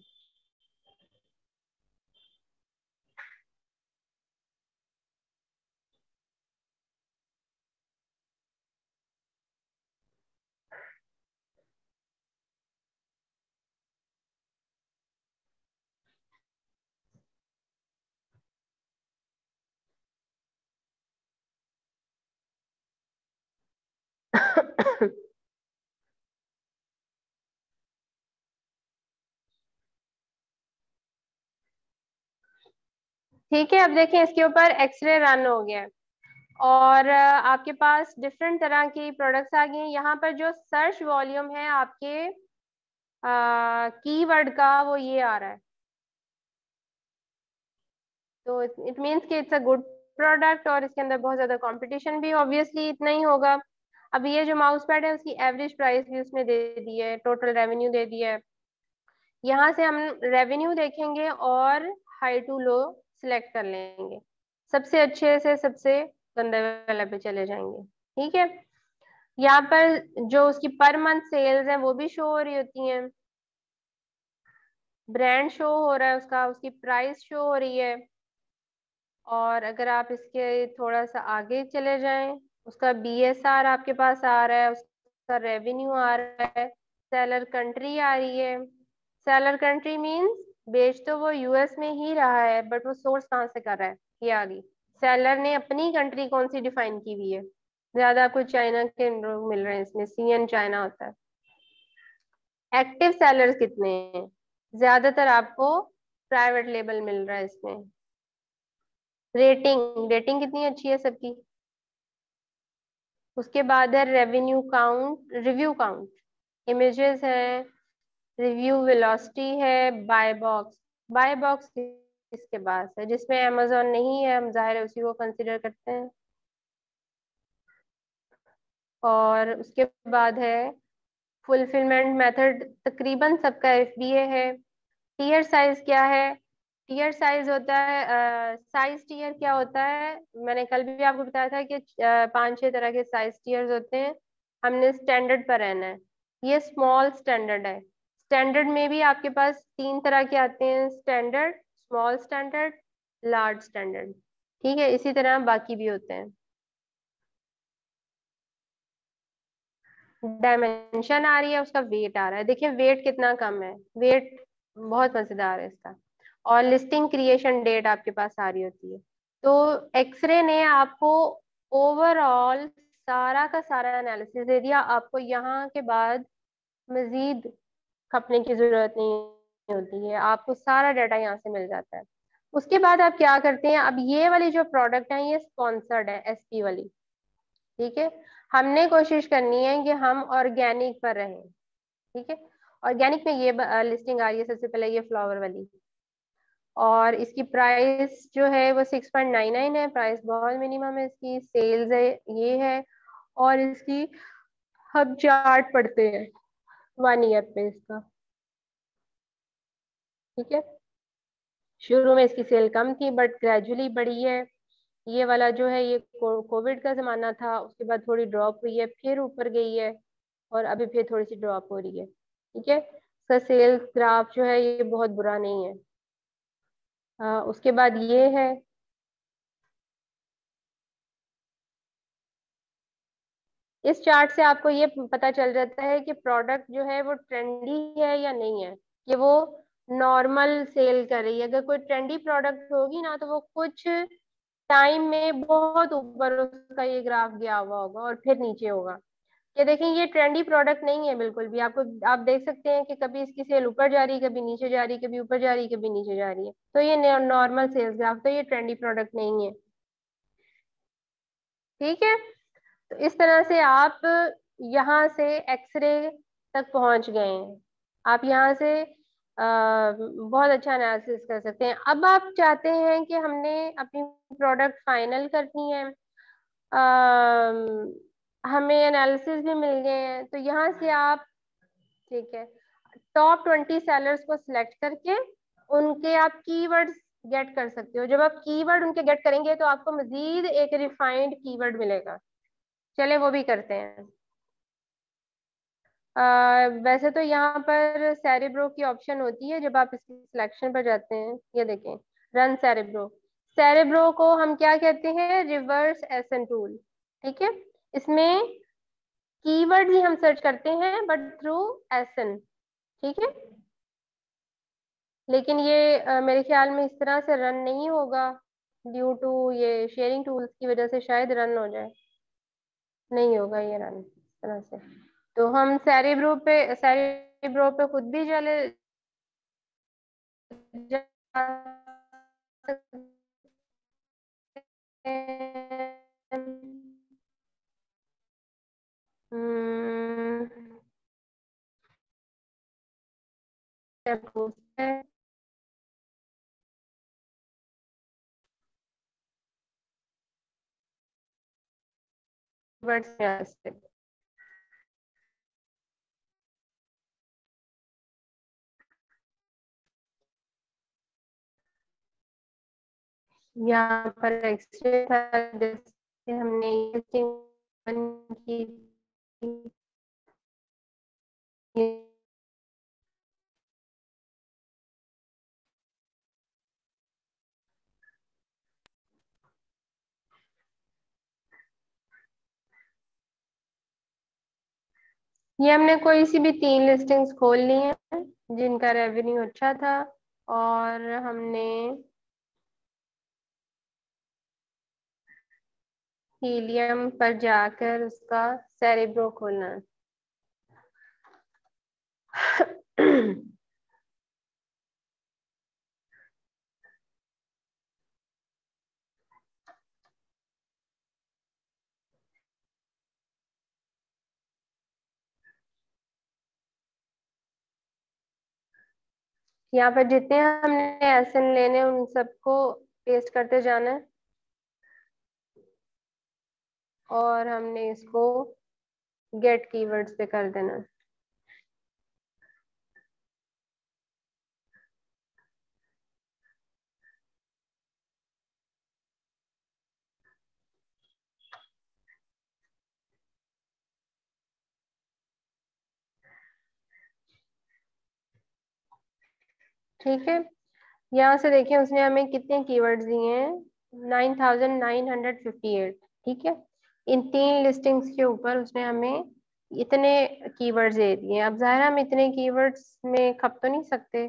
ठीक है, अब देखिए इसके ऊपर एक्सरे रन हो गया है और आपके पास डिफरेंट तरह की प्रोडक्ट्स आ गई हैं। यहाँ पर जो सर्च वॉल्यूम है आपके कीवर्ड का वो ये आ रहा है, तो इट मीन्स कि इट्स अ गुड प्रोडक्ट और इसके अंदर बहुत ज्यादा कंपटीशन भी ऑब्वियसली इतना ही होगा। अब ये जो माउस पैड है उसकी एवरेज प्राइस भी उसने दे दी है, टोटल रेवेन्यू दे दिया है। यहाँ से हम रेवेन्यू देखेंगे और हाई टू लो सिलेक्ट कर लेंगे, सबसे अच्छे से सबसे गंदे वाले पे चले जाएंगे। ठीक है, यहाँ पर जो उसकी पर मंथ सेल्स है वो भी शो हो रही होती हैं, ब्रांड शो हो रहा है उसका, उसकी प्राइस शो हो रही है। और अगर आप इसके थोड़ा सा आगे चले जाएं, उसका बीएसआर आपके पास आ रहा है, उसका रेवेन्यू आ रहा है, सेलर कंट्री आ रही है। सेलर कंट्री मींस बेच तो वो यूएस में ही रहा है बट वो सोर्स कहाँ से कर रहा है ये आ गई। सेलर ने अपनी कंट्री कौन सी डिफाइन की हुई है, ज्यादा आपको चाइना के लोग मिल रहे हैं, इसमें सीएन चाइना होता है। एक्टिव सेलर्स कितने हैं, ज्यादातर आपको प्राइवेट लेबल मिल रहा है इसमें। रेटिंग, रेटिंग कितनी अच्छी है सबकी। उसके बाद है revenue count, review count, images है, रिव्यू वेलोसिटी है, बाय बॉक्स। बाय बॉक्स किसके पास है, जिसमें अमेजोन नहीं है हम जाहिर है उसी को कंसिडर करते हैं। और उसके बाद है फुलफिलमेंट मेथड, तकरीबन सबका एफबीए है। टीयर साइज क्या है, टीयर साइज होता है साइज टीयर क्या होता है, मैंने कल भी आपको बताया था कि 5-6 तरह के साइज टीयर्स होते हैं, हमने स्टैंडर्ड पर रहना है। ये स्मॉल स्टैंडर्ड है। स्टैंडर्ड में भी आपके पास 3 तरह के आते हैं, standard, small standard, large standard. ठीक है, इसी तरह बाकी भी होते हैं। डायमेंशन आ रही है, उसका वेट आ रहा है, देखिए वेट कितना कम है, वेट बहुत मजेदार है इसका। और लिस्टिंग क्रिएशन डेट आपके पास आ रही होती है। तो एक्सरे ने आपको ओवरऑल सारा का सारा एनालिसिस दे दिया, आपको यहाँ के बाद मजीद खपने की जरूरत नहीं होती है, आपको सारा डाटा यहाँ से मिल जाता है। उसके बाद आप क्या करते हैं, अब ये वाली जो प्रोडक्ट है ये स्पॉन्सर्ड है, एसपी वाली। ठीक है, हमने कोशिश करनी है कि हम ऑर्गेनिक पर रहें। ठीक है, ऑर्गेनिक में ये लिस्टिंग आ रही है सबसे पहले, ये फ्लावर वाली, और इसकी प्राइस जो है वो 6.99 है, प्राइस बहुत मिनिमम है इसकी, सेल्स है ये है। और इसकी हम चार्ट पढ़ते हैं 1 ईयर पे इसका। ठीक है, शुरू में इसकी सेल कम थी बट ग्रेजुअली बढ़ी है। ये वाला जो है ये कोविड का जमाना था, उसके बाद थोड़ी ड्रॉप हुई है, फिर ऊपर गई है और अभी फिर थोड़ी सी ड्रॉप हो रही है। ठीक है, इसका सेल्स ग्राफ जो है ये बहुत बुरा नहीं है। उसके बाद ये है, इस चार्ट से आपको ये पता चल जाता है कि प्रोडक्ट जो है वो ट्रेंडी है या नहीं है, कि वो नॉर्मल सेल कर रही है। अगर कोई ट्रेंडी प्रोडक्ट होगी ना तो वो कुछ टाइम में बहुत ऊपर उसका ये ग्राफ गया हुआ होगा और फिर नीचे होगा। ये देखें, ये ट्रेंडी प्रोडक्ट नहीं है बिल्कुल भी। आपको, आप देख सकते हैं कि कभी इसकी सेल ऊपर जा रही है, कभी नीचे जा रही है, कभी ऊपर जा रही है, कभी नीचे जा रही है। तो ये नॉर्मल सेल्स ग्राफ, तो ये ट्रेंडी प्रोडक्ट नहीं है। ठीक है, तो इस तरह से आप यहाँ से एक्सरे तक पहुंच गए हैं। आप यहाँ से बहुत अच्छा एनालिसिस कर सकते हैं। अब आप चाहते हैं कि हमने अपनी प्रोडक्ट फाइनल करनी है, हमें एनालिसिस भी मिल गए हैं, तो यहाँ से आप, ठीक है, टॉप 20 सेलर्स को सिलेक्ट करके उनके आप कीवर्ड्स गेट कर सकते हो। जब आप कीवर्ड उनके गेट करेंगे तो आपको मजीद एक रिफाइंड कीवर्ड मिलेगा। चले वो भी करते हैं। वैसे तो यहाँ पर सेरेब्रो की ऑप्शन होती है, जब आप इसकी सिलेक्शन पर जाते हैं, ये देखें, रन सेरेब्रो। सेरेब्रो को हम क्या कहते हैं? रिवर्स एसन टूल। ठीक है, इसमें कीवर्ड ही हम सर्च करते हैं बट थ्रू एसन। ठीक है, लेकिन ये मेरे ख्याल में इस तरह से रन नहीं होगा, ड्यू टू ये शेयरिंग टूल्स की वजह से शायद रन हो जाए। नहीं होगा ये रन इस तरह से। तो हम सेरेब्रो पे खुद भी चले जा सकते हैं। हम्म, वर्ड्स में आ सकते हैं। यहाँ पर एक्सरे था, जैसे हमने की थी। ये हमने कोई सी भी 3 लिस्टिंग्स खोल ली हैं जिनका रेवेन्यू अच्छा था, और हमने हीलियम पर जाकर उसका सेरेब्रो खोलना है। यहाँ पर जितने हमने एसन लेने उन सबको पेस्ट करते जाना है, और हमने इसको गेट कीवर्ड्स पे कर देना। ठीक है, यहाँ से देखिए उसने हमें कितने कीवर्ड्स दिए हैं, 9958। ठीक है, इन 3 लिस्टिंग्स के ऊपर उसने हमें इतने कीवर्ड्स दे दिए हैं। अब जाहिर है हम इतने कीवर्ड्स में खप तो नहीं सकते,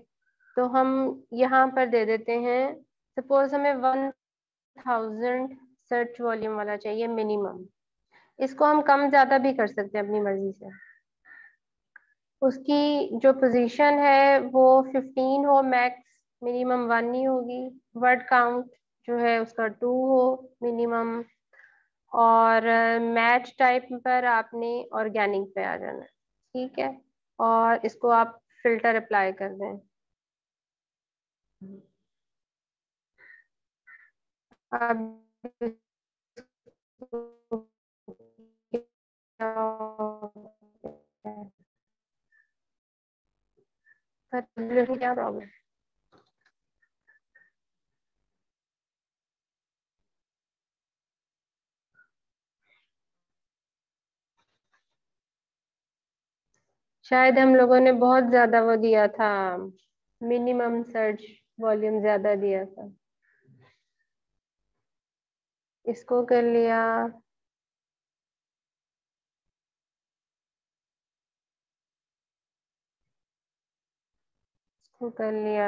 तो हम यहाँ पर दे देते हैं, सपोज हमें 1000 सर्च वॉल्यूम वाला चाहिए मिनिमम। इसको हम कम ज्यादा भी कर सकते हैं अपनी मर्जी से। उसकी जो पोजीशन है वो 15 हो मैक्स, मिनिमम 1 ही होगी। वर्ड काउंट जो है उसका 2 हो मिनिमम। और मैच टाइप पर आपने ऑर्गेनिक पे आ जाना है। ठीक है, और इसको आप फिल्टर अप्लाई कर दें। अब क्या प्रॉब्लम? शायद हम लोगों ने बहुत ज्यादा वो दिया था, मिनिमम सर्च वॉल्यूम ज्यादा दिया था। इसको कर लिया, इसको कर लिया।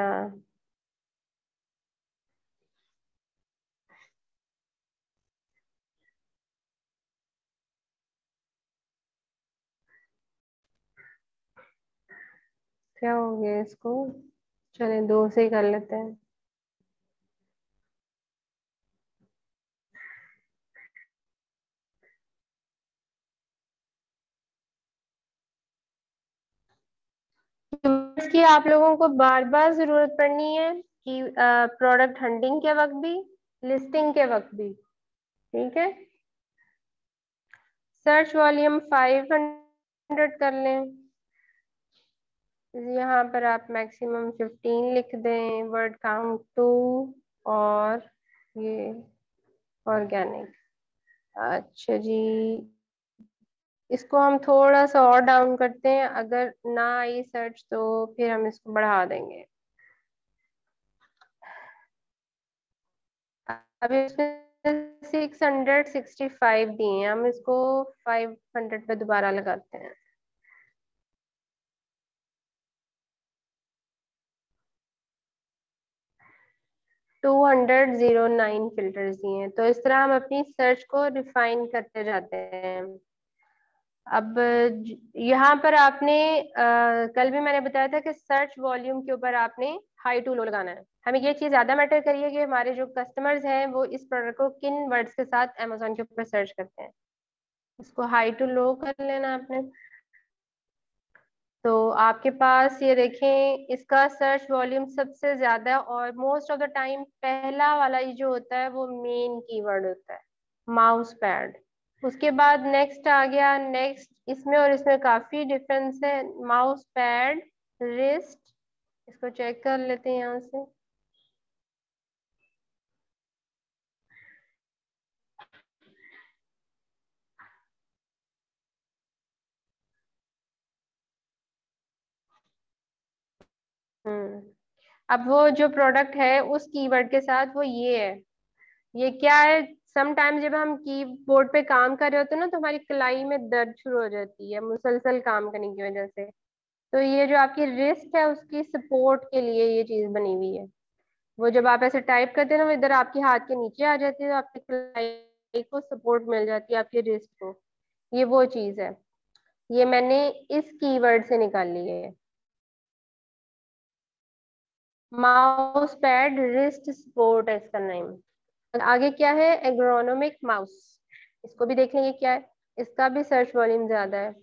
क्या हो गया इसको? चलें दो से ही कर लेते हैं। इसकी आप लोगों को बार बार जरूरत पड़नी है कि प्रोडक्ट हंटिंग के वक्त भी, लिस्टिंग के वक्त भी। ठीक है, सर्च वॉल्यूम 500 कर लें। यहाँ पर आप मैक्सिमम 15 लिख दें, वर्ड काउंट 2, और ये ऑर्गेनिक। अच्छा जी, इसको हम थोड़ा सा और डाउन करते हैं, अगर ना आई सर्च तो फिर हम इसको बढ़ा देंगे। अभी इसमें 665 दिए हैं, हम इसको 500 पे दोबारा लगाते हैं। टू 209 फिल्टर्स दिए हैं, तो इस तरह हम अपनी सर्च को रिफाइन करते जाते हैं। अब यहाँ पर आपने कल भी मैंने बताया था कि सर्च वॉल्यूम के ऊपर आपने हाई टू लो लगाना है। हमें ये चीज ज्यादा मैटर करी है कि हमारे जो कस्टमर्स हैं वो इस प्रोडक्ट को किन वर्ड्स के साथ अमेजोन के ऊपर सर्च करते हैं। इसको हाई टू लो कर लेना आपने। तो आपके पास ये देखें, इसका सर्च वॉल्यूम सबसे ज्यादा और मोस्ट ऑफ द टाइम पहला वाला ये जो होता है वो मेन कीवर्ड होता है, माउस पैड। उसके बाद नेक्स्ट आ गया, नेक्स्ट इसमें और इसमें काफी डिफरेंस है। माउस पैड, रिस्ट, इसको चेक कर लेते हैं यहाँ से। हम्म, अब वो जो प्रोडक्ट है उस कीवर्ड के साथ वो ये है। ये क्या है, समटाइम जब हम कीबोर्ड पे काम कर रहे होते हैं ना तो हमारी कलाई में दर्द शुरू हो जाती है मुसलसल काम करने की वजह से। तो ये जो आपकी रिस्ट है उसकी सपोर्ट के लिए ये चीज बनी हुई है। वो जब आप ऐसे टाइप करते हैं ना वो इधर आपके हाथ के नीचे आ जाती है, तो आपकी कलाई को सपोर्ट मिल जाती है, आपकी रिस्ट को। ये वो चीज है, ये मैंने इस कीवर्ड से निकाली है। माउस पैड रिस्ट सपोर्ट है इसका नेम। आगे क्या है, एग्रोनोमिक माउस, इसको भी देख लेंगे क्या है। इसका भी सर्च वॉल्यूम ज्यादा है।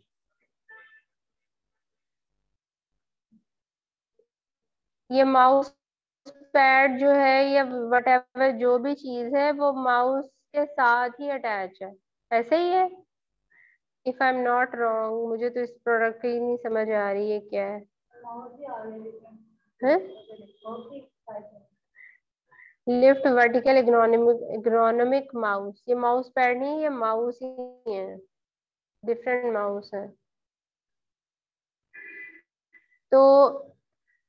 ये माउस पैड जो है या वट एवर जो भी चीज है वो माउस के साथ ही अटैच है, ऐसे ही है। If I am not wrong, मुझे तो इस प्रोडक्ट की नहीं समझ आ रही है क्या है। लिफ्ट वर्टिकल एग्रोनॉमिक माउस, ये माउस पैड नहीं, ये माउस ही है, डिफरेंट माउस है। तो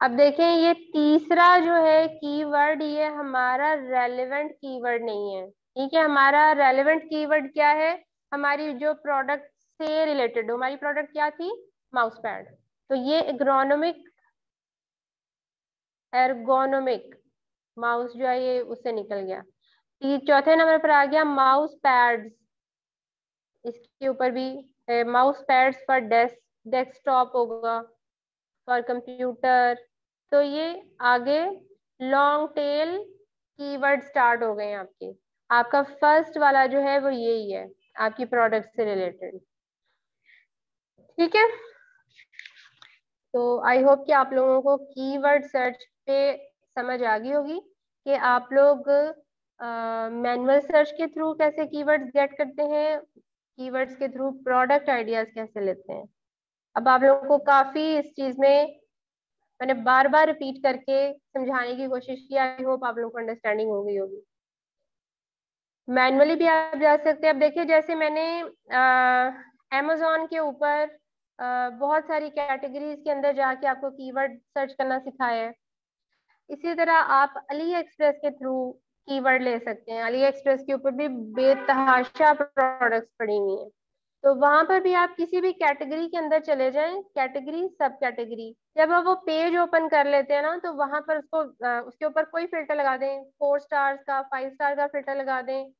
अब देखें, ये तीसरा जो है कीवर्ड, ये हमारा रेलेवेंट कीवर्ड नहीं है। ठीक है, हमारा रेलेवेंट कीवर्ड क्या है, हमारी जो प्रोडक्ट से रिलेटेड हो। हमारी प्रोडक्ट क्या थी, माउस पैड। तो ये एग्रोनोमिक, एर्गोनोमिक माउस जो है ये उससे निकल गया। चौथे नंबर पर आ गया माउस पैड्स। इसके ऊपर भी माउस पैड्स फॉर डेस्कटॉप होगा, फॉर कंप्यूटर। तो ये आगे लॉन्ग टेल कीवर्ड स्टार्ट हो गए हैं आपके। आपका फर्स्ट वाला जो है वो यही है, आपकी प्रोडक्ट से रिलेटेड। ठीक है, तो आई होप कि आप लोगों को कीवर्ड सर्च पे समझ आ गई होगी कि आप लोग मैनुअल सर्च के थ्रू कैसे कीवर्ड्स गेट करते हैं, कीवर्ड्स के थ्रू प्रोडक्ट आइडियाज कैसे लेते हैं। अब आप लोगों को काफी इस चीज में मैंने बार बार रिपीट करके समझाने की कोशिश की, आई होप आप लोगों को अंडरस्टैंडिंग हो गई होगी। मैनुअली भी आप जा सकते हैं। अब देखिए, जैसे मैंने amazon के ऊपर बहुत सारी कैटेगरीज के अंदर जाके आपको कीवर्ड सर्च करना सिखाया है। इसी तरह आप अली एक्सप्रेस के थ्रू कीवर्ड ले सकते हैं। अली एक्सप्रेस के ऊपर भी बेतहाशा प्रोडक्ट्स पड़ी हुई हैं। तो वहां पर भी आप किसी भी कैटेगरी के अंदर चले जाएं, कैटेगरी सब कैटेगरी, जब आप वो पेज ओपन कर लेते हैं ना तो वहां पर उसको उसके ऊपर कोई फिल्टर लगा दें, 4 स्टार्स का, 5 स्टार का फिल्टर लगा दें।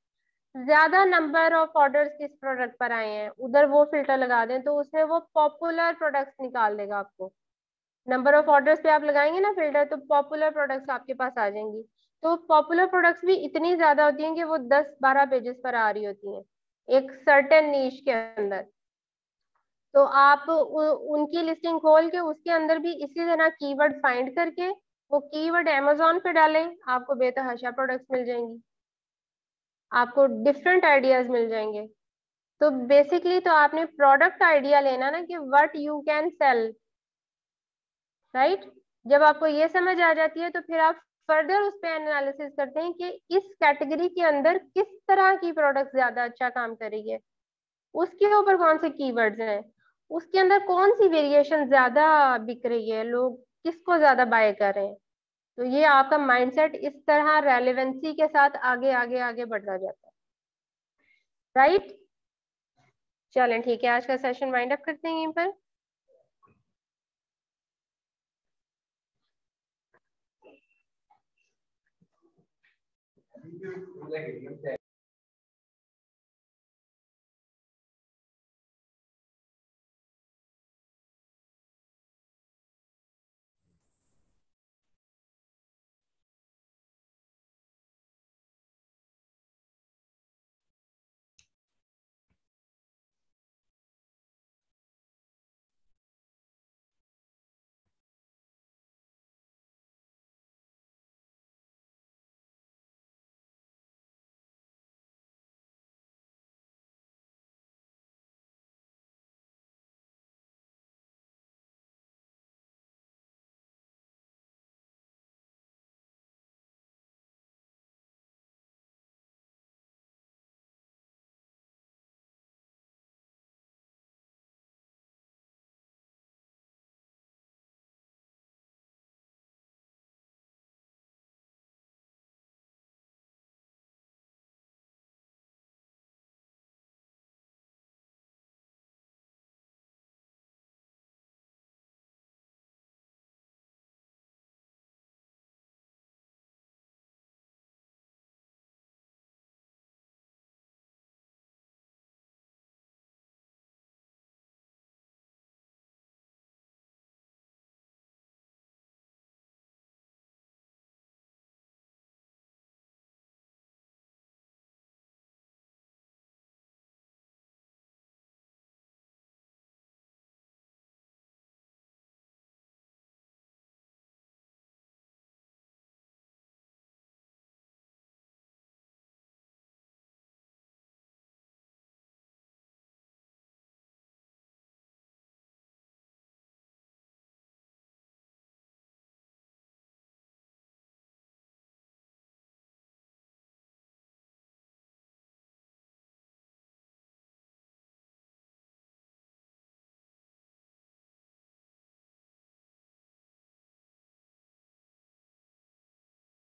ज्यादा नंबर ऑफ ऑर्डर्स किस प्रोडक्ट पर आए हैं उधर वो फिल्टर लगा दें, तो उसमें वो पॉपुलर प्रोडक्ट्स निकाल देगा आपको। नंबर ऑफ ऑर्डर्स पे आप लगाएंगे ना फिल्टर, तो पॉपुलर प्रोडक्ट्स आपके पास आ जाएंगी। तो पॉपुलर प्रोडक्ट्स भी इतनी ज्यादा होती हैं कि वो 10-12 पेजेस पर आ रही होती हैं एक सर्टेन नीश के अंदर। तो आप उनकी लिस्टिंग खोल के उसके अंदर भी इसी तरह कीवर्ड फाइंड करके वो कीवर्ड अमेजोन पे डालें, आपको बेतहाशा प्रोडक्ट्स मिल जाएंगी, आपको डिफरेंट आइडियाज मिल जाएंगे। तो बेसिकली तो आपने प्रोडक्ट आइडिया लेना ना कि what you can sell, right. जब आपको ये समझ आ जाती है तो फिर आप फर्दर उस पे एनालिसिस करते हैं कि इस कैटेगरी के अंदर किस तरह की प्रोडक्ट ज्यादा अच्छा काम करेगी, उसके ऊपर कौन से कीवर्ड्स हैं, उसके अंदर कौन सी वेरिएशन ज्यादा बिक रही है, लोग किसको ज्यादा बाय कर रहे हैं। तो ये आपका माइंडसेट इस तरह रेलेवेंसी के साथ आगे आगे आगे बढ़ता जाता है, राइट। चलें ठीक है, आज का सेशन वाइंड अप करते हैं यहीं पर।